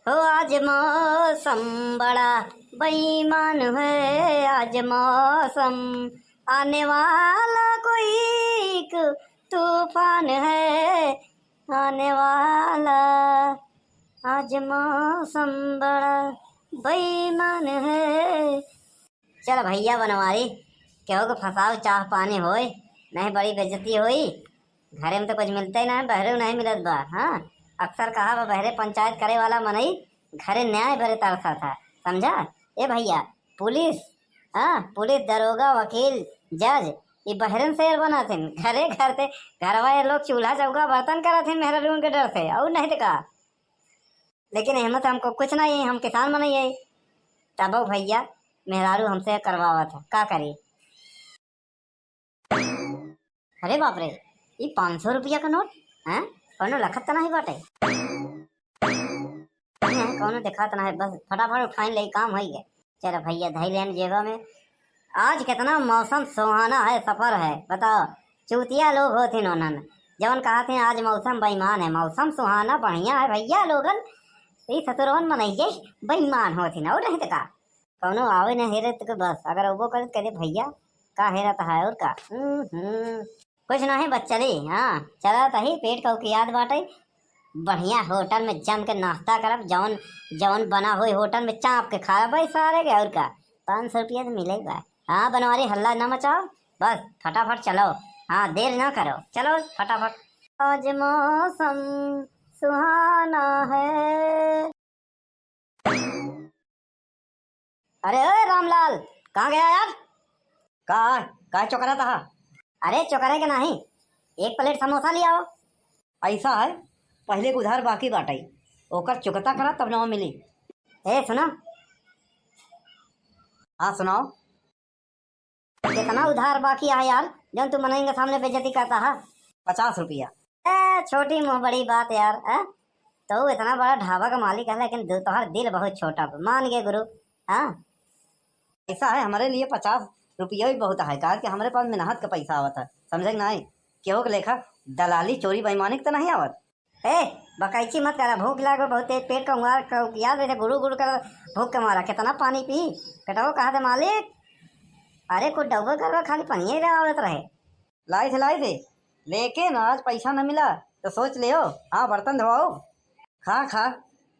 हो आज मौसम बड़ा बेईमान है, आज मौसम आने वाला कोई एक तूफान है आने वाला। आज मौसम बड़ा बेईमान है। चल भैया बनवारी केहू को फसाओ चाह पानी होए, नहीं बड़ी बेइज्जती होई। घरे में तो कुछ मिलते ही नहीं, बहरे नहीं मिलत बा। हाँ, अक्सर कहा बा बहरे पंचायत करे वाला मनई घरे न्याय भरे तरसा था, समझा। ए भैया पुलिस, हाँ पुलिस दरोगा वकील जज ये बहरन शेर बना थे। घरे घर थे घरवा ये लोग चूल्हा चौका बर्तन करा थे मेहरा के डर से और नहीं तो का। लेकिन हिम्मत हमको कुछ नहीं है, हम किसान बने है। तब भैया मेहरारू हमसे करवावा था, का करी। अरे बाप रे, ये 500 रुपया का नोट है, कौनो लखत तो नहीं बाटे। कौनो दिखा तो नहीं, बस फटाफट उठाइन ले काम हो गया। चलो भैया धई लेन जेबा में। आज कितना मौसम सुहाना है, सफर है, बताओ। चूतिया लोग होते उन्होंने जवन कहा थे आज मौसम बेईमान है, मौसम सुहाना बढ़िया है भैया। लोगन ये सतुरवन मनइये बेईमान होती और नहीं तो का। कौनो आवे न हेरे तो बस अगर वो करे कहे भैया का हेरा तो है और का। कुछ नहीं बस चली। हाँ चला तही पेट का याद बाटे। बढ़िया होटल में जम के नाश्ता करब, जवन जवन बना हुई होटल में चाप के खा भाई सारे के और का। 500 रुपया तो मिलेगा। हाँ बनवारी हल्ला ना मचाओ, बस फटाफट चलो। हाँ देर ना करो, चलो फटाफट। आज मौसम सुहाना है। अरे ओए रामलाल कहाँ गया यार? का चौकरा था? अरे चौकरे के नहीं, एक प्लेट समोसा ले आओ। ऐसा है, पहले के उधार बाकी बाटाई ओकर चुकता करा तब ना मिली। ए सुना। हाँ सुनाओ। कितना उधार बाकी है यार, जब तू मनाएंगे सामने बेइज्जती करता है। 50 रुपया। छोटी मुँह बड़ी बात यार। तो इतना बड़ा ढाबा का मालिक है लेकिन तुम्हारा दिल बहुत छोटा। मान गए गुरु। हाँ ऐसा है, हमारे लिए 50 रुपया भी बहुत है, कहा कि हमारे पास मेहनत का पैसा आवत है, समझे ना। केहू के लेखा दलाली चोरी बेईमानी तो नहीं आवत। ए बकैची मत करा, भूख लागो बहुत तेज, पेट का उंगार याद रहे गुरु गुरु कर भूख के मारा। कितना पानी पी कटो कहा थे मालिक। अरे कुछ डब्बा कर खाली पानी आवत रहे। लाई थे लेकिन आज पैसा न मिला तो सोच ले। हाँ बर्तन धोआओ, खा खा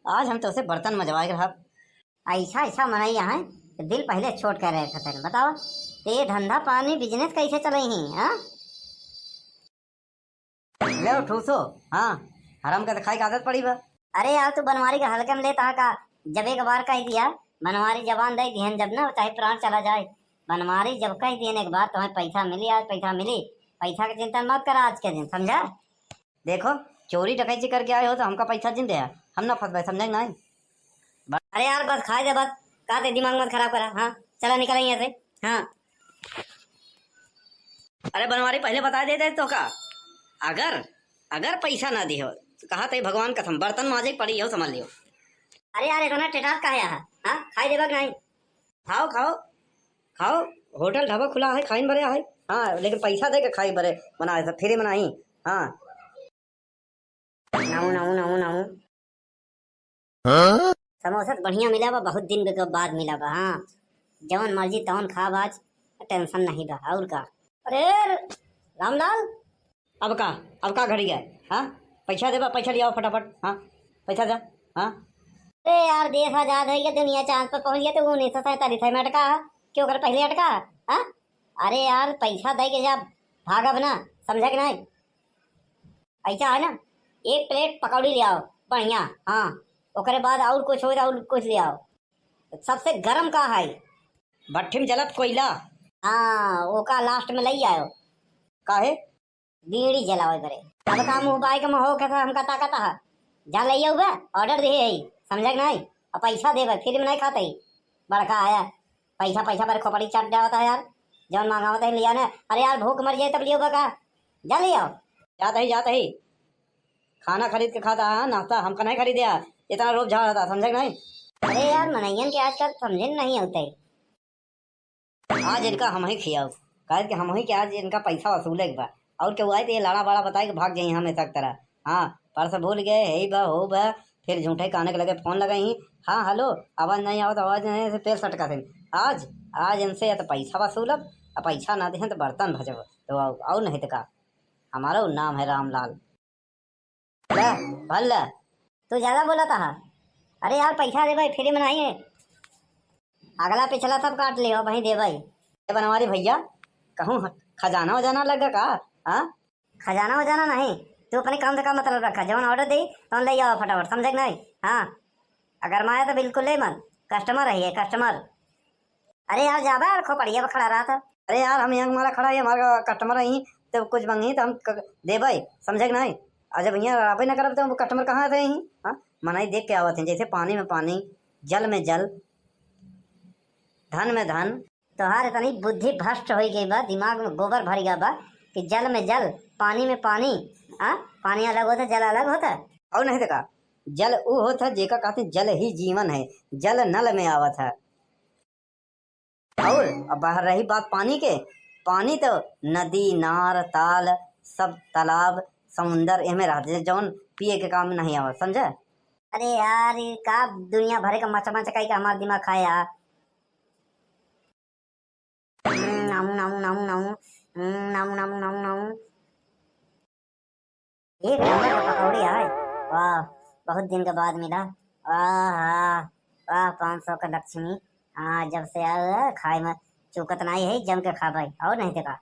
आज हम तो उसे बर्तन मजवाए रहा। ऐसा ऐसा मनाई है, दिल पहले छोड़ कर रहे थे। बताओ ये धंधा पानी बिजनेस कैसे चले ही। हाँ ले ठूसो। हाँ हराम का खाई की आदत पड़ी बा। अरे यार तू बनवारी का हल्के में लेता का, जब एक बार कह दिया बनवारी जबान दे दिहन, जब ना चाहे प्राण चला जाए। बनवारी जब कह दिए एक बार तुम्हें पैसा मिली, आज पैसा मिली। पैसा की चिंता मत करा आज के दिन, समझा। देखो चोरी डकैती करके आए हो तो हमका पैसा जिन दे, हम ना फंस समझे ना। अरे यार बस खाए दे, बस कहते दिमाग मत खराब करा। हाँ चला निकल यहाँ से। हाँ अरे बनवारी पहले बता देते तो का, अगर अगर पैसा ना दी हो तो कहा थे भगवान कसम बर्तन माजे पड़ी हो, समझ लियो। अरे यार इतना टेटास का है। हाँ खाई देबक नहीं। खाओ खाओ खाओ, होटल ढाबा खुला है, खाइन बरे है। हाँ लेकिन पैसा दे के खाई बरे बना सब फ्री में नहीं। हाँ नाऊ नाऊ नाऊ नाऊ समोसा बढ़िया मिला बा, बहुत दिन के बाद मिला बा। हाँ जवन मर्जी तवन खा बाज, टेंशन नहीं बा और का। अरे रामलाल अब का घड़ी गए। हाँ पैसा दे बा, पैसा लिया फटाफट। हाँ पैसा दे। हाँ अरे यार देश आजाद है, दुनिया चांद पर पहुंच गया तो 1947 में अटका क्यों कर पहले अटका। हाँ अरे यार पैसा दे के जब भागा बना, समझा कि नहीं। ऐसा है ना, एक प्लेट पकौड़ी ले आओ बढ़िया। हाँ ओकरे बाद और कुछ हो और कुछ ले आओ। सबसे गरम का है भट्ठी में जलत कोयला। हाँ ओका लास्ट में ले आयो। काहे बीड़ी जलाओ बरे। अब का मुंह बाई का हो कैसा हमका ताकत है, जा ले आओ बे, ऑर्डर दे है, समझा कि नहीं। और पैसा दे बे, फ्री में नहीं खाते बड़का आया। पैसा पर खोपड़ी चट जाता है यार, जौन मांगा होता है लिया ना। अरे यार भूख मर जाए तब लियो बका, जा ले आओ। जाता ही खाना खरीद के खाता है, नाश्ता हमका नहीं खरीदे यार, इतना रोब झाड़ रहा था, समझे नहीं। अरे यार मनैयन के आजकल समझे नहीं होते। आज इनका हम ही खियाओ, कहे कि हम ही के आज इनका पैसा वसूले के बा। और क्या हुआ है तो ये लाड़ा बाड़ा बताए कि भाग जाए हमें तक तरह। हाँ परसों भूल गए, हे बा हो बा फिर झूठे कहने के लगे, फोन लगे ही, हाँ हेलो, आवाज़ नहीं आवत, आवाज़ नहीं से पैर सटका थे। आज आज इनसे या तो पैसा वसूलब, और पैसा ना दें तो बर्तन भजब, तो और नहीं तो का। हमारा नाम है रामलाल। ले भल ले, तू ज़्यादा बोला था। अरे यार पैसा दे भाई, फ्री में नहीं है, अगला पिछला सब काट लियो वहीं दे भाई। बनवारी भैया, कहूँ खजाना वजाना लगा का? हाँ, खजाना वजाना नहीं, तू अपने काम से का मतलब रखा, जब ऑर्डर दी तो ले आओ फटाफट, समझे कि नहीं? हाँ, अगर माया तो बिल्कुल ले मत, कस्टमर है ये कस्टमर। अरे यार जाबा यार, खोपड़िया पर खड़ा रहा था। अरे यार हम यहाँ हमारा खड़ा है, हमारा कस्टमर है, तो कुछ मंगी तो हम दे भाई, समझे कि नहीं? आज जब यहाँ आप ही ना करब तो वो कस्टमर कहाँ थे यहीं? हाँ, मनाई देख के आवत है, जैसे पानी में पानी, जल में जल, धन में धन। तोहार इतनी बुद्धि भ्रष्ट हो गई बा, दिमाग में गोबर भर गया बा कि जल में जल, पानी में पानी। हाँ, पानी अलग होता, जल अलग होता। और नहीं देखा, जल वो होता जेका कहते जल ही जीवन है, जल नल में आवत है। और अब बाहर रही बात पानी के, पानी तो नदी नार ताल सब, तालाब समुंदर इनमें रहते, जौन पिए के काम में नहीं आवत, समझे? अरे यार ये का दुनिया भरे का मचा मचा का हमारा दिमाग खाए यार। नामू नामू नामू नामू नामू नामू नामू नामू, एक नंबर का पकौड़ी है। वाह, बहुत दिन के बाद मिला। वाह वाह, 500 का लक्ष्मी। हाँ, जब से आया खाए में चुकत नहीं है, जम के खा भाई, और नहीं देखा।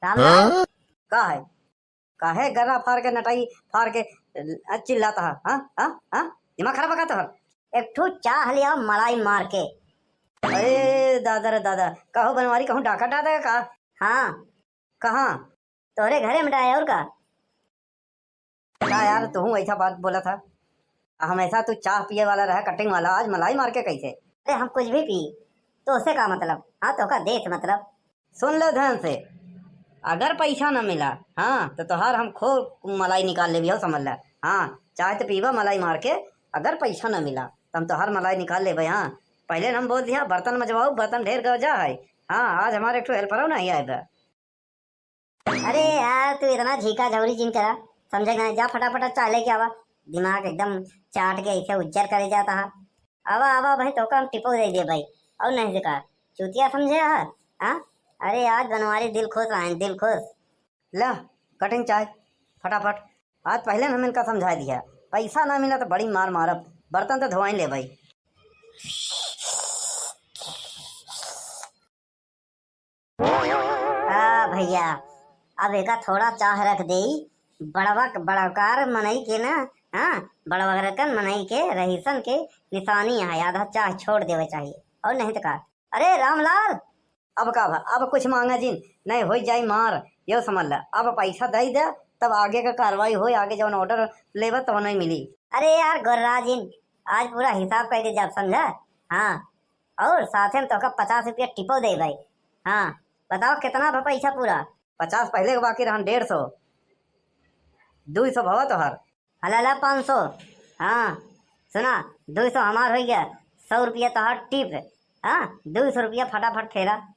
रामलाल का है, काहे गला फाड़ के नटाई फाड़ के चिल्लाता है? हाँ हाँ हाँ, दिमाग खराब का तोहर। एक ठू चाह लिया मलाई मार के। अरे दादा रे दादा, कहो बनवारी, कहूँ डाका डादा का? हाँ, कहाँ? तोरे घरे में डाया और का यार, तू ऐसा बात बोला था, हमेशा तू चाह पिए वाला रहा, कटिंग वाला, आज मलाई मार के कैसे? अरे हम कुछ भी पी, तो उससे का मतलब? हाँ, तो का देश मतलब, सुन लो ध्यान से, अगर पैसा न मिला, हाँ, तो तोहार हम खो मलाई निकाल ले भी हो, समझ ला। हाँ, चाहे तो पीवा मलाई मार के, अगर पैसा न मिला तो हम तोहार मलाई निकाल ले भाई। हाँ, पहले हम बोल दिया बर्तन मजवाओ, बर्तन ढेर गजा है। हाँ, आज हमारे एक हेल्पर हो नहीं आए। अरे यार तू इतना झीका झौरी जिन करा, समझे ना? जा फटाफट चाय लेके आवा, दिमाग एकदम चाट के ऐसे उज्जर करे जाता है। आवा आवा भाई, तो हम टिपो दे दे भाई, और नहीं दिखा चूतिया, समझे यार? हाँ, अरे आज बनवारी दिल खुश आए, दिल खुश। ला कटिंग चाय फटाफट, आज पहले हम इनका समझा दिया, पैसा ना मिला तो बड़ी मार मारब, बर्तन तो धोवाई ले भाई। हाँ भैया, अब एक थोड़ा चाह रख दे, बड़वा बड़कार मनई के ना। हाँ, बड़वा रकन मनई के रहीसन के निशानी है, आधा चाह छोड़ देवे चाहिए, और नहीं तो का। अरे रामलाल, अब का अब कुछ मांगा जिन नहीं हो जाए मार, यो समझ ला। अब पैसा दे दे, तब आगे का कार्रवाई हो, आगे जब ऑर्डर लेबा तो नहीं मिली। अरे यार गोर्रा जिन, आज पूरा हिसाब करके जब, समझा? हाँ, और साथ में तो का 50 रुपया टिपो दे भाई। हाँ, बताओ कितना पैसा पूरा? 50 पहले के बाकी रहन, 150, 200 भवा तो हर हला 500। हाँ सुना, 200 हमार हो गया, 100 रुपया तो हर टिप। हाँ, 200 रुपया फटाफट फेरा।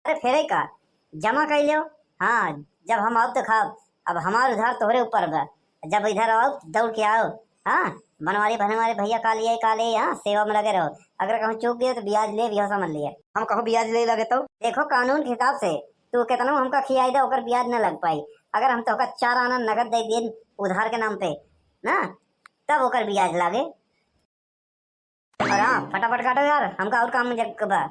अरे फेरे का जमा कर लो। हाँ, जब हम आओ तो खाओ, अब हमार उधार तोहरे ऊपर बा, जब इधर आओ दौड़ के आओ। हाँ, बनवारी बनवारी भैया काले, हाँ सेवा में लगे रहो, अगर कहूँ चूक गए तो ब्याज ले भी हो, समझ लिया। हम कहूँ ब्याज ले लगे तो देखो कानून के हिसाब से तू कितना हमका खियाई दे, ओकर ब्याज न लग पाई। अगर हम तो 4 आना नगद दे दिए उधार के नाम पे ना, तब ओकर ब्याज लागे। और हाँ, फटाफट काटो यार, हमका और काम बा।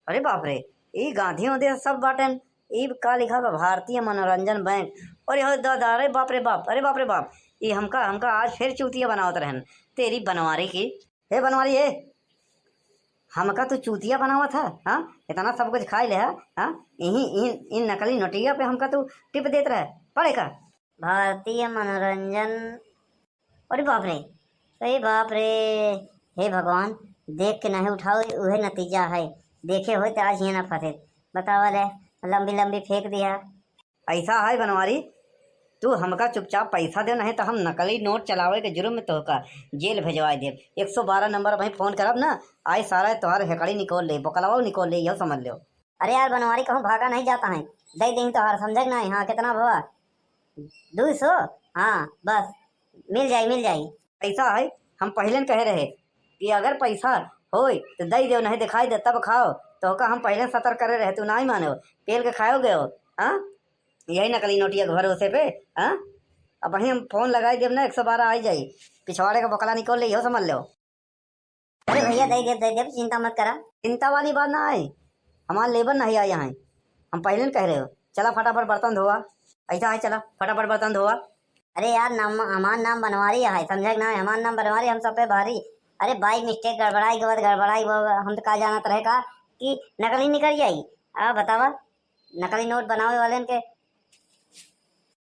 अरे बाप रे, ये गांधियों दे सब बाटन, ये का लिखा बा भारतीय मनोरंजन बैंक। और यह दादा, अरे बाप रे बाप, अरे बाप रे बाप, ये हमका हमका आज फिर चूतिया बनावत रहन, तेरी बनवारी की। हे बनवारी हे, हमका तो चूतिया बनावा था। हाँ, इतना सब कुछ खाई ले है। हाँ, यही इन नकली नोटिया पे हमका तो टिप देते रहे, पड़े का भारतीय मनोरंजन। अरे बाप रे, अरे बाप रे, हे भगवान, देख के नहीं उठाओ, वही नतीजा है। देखे हो तो आज ये ना फंसे, बतावा ले, लंबी लंबी फेंक दिया। ऐसा है बनवारी, तू हमका चुपचाप पैसा दे, नहीं तो हम नकली नोट चलावे के जुर्म में तोहका जेल भेजवा दे। 112 नंबर भाई फोन करब ना, आई सारा तुम्हारे हेकड़ी निकोल ले, बोकलवा निकोल ले, यह समझ लो। अरे यार बनवारी, कहूँ भागा नहीं जाता है, दे दें तो हर समझे ना। हाँ, कितना भवा? 200। हाँ बस, मिल जाए। पैसा है, हम पहले न कहे रहे कि अगर पैसा होई तो दई दो, नहीं दिखाई दे तब खाओ। तो का हम पहले सतर्क करे रहे, तू ना ही मानो, पेल के खाओगे हो। हाँ, यही नकली नोटिया के भरोसे पे। हाँ, अब वहीं हम फोन लगाई देव ना, 112 आई जाई, पिछवाड़े का बकला निकल ली हो, समझ लो। अरे भैया दे दे, चिंता मत करा। चिंता वाली बात ना आई, हमारा लेबर नहीं आया यहाँ, हम पहले न कह रहे हो। चला फटाफट बर्तन धोआ, ऐसा है, चला फटाफट बर्तन धोआ। अरे यार नाम हमार नाम बनवारी है, समझे ना, हमार नाम बनवारी, हम सब पे भारी। अरे बाई मिस्टेक गड़बड़ाई के बाद गड़बड़ाई हम तो का जानत रहे का कि नकली निकल जाई। बतावा, नकली नोट बनावे वाले के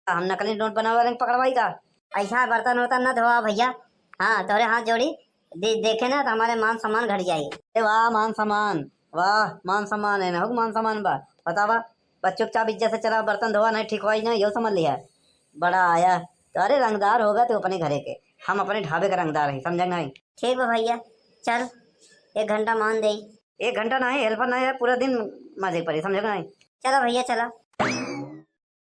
हम नकली नोट बनावे वाले पकड़वाई का? ऐसा बर्तन वर्तन न धोआ भैया। हाँ, तोरे हाथ जोड़ी देखे ना तो हमारे मान सम्मान घट जाएगी। अरे वाह मान सम्मान, वाह मान सम्मान है ना, हो मान सम्मान बा। बतावा, बस चुपचाप इज्जत से चला, बर्तन धोआ नहीं ठीक हुई ना, यो समझ लिया। बड़ा आया तो अरे रंगदार होगा तो अपने घरे के, हम अपने ढाबे का रंगदार है, समझ नहीं? ठीक है भैया, चल 1 घंटा मान दे। 1 घंटा नहीं, हेल्पर नहीं है, पूरा दिन मजे पड़े, समझ नहीं? चलो भैया चलो।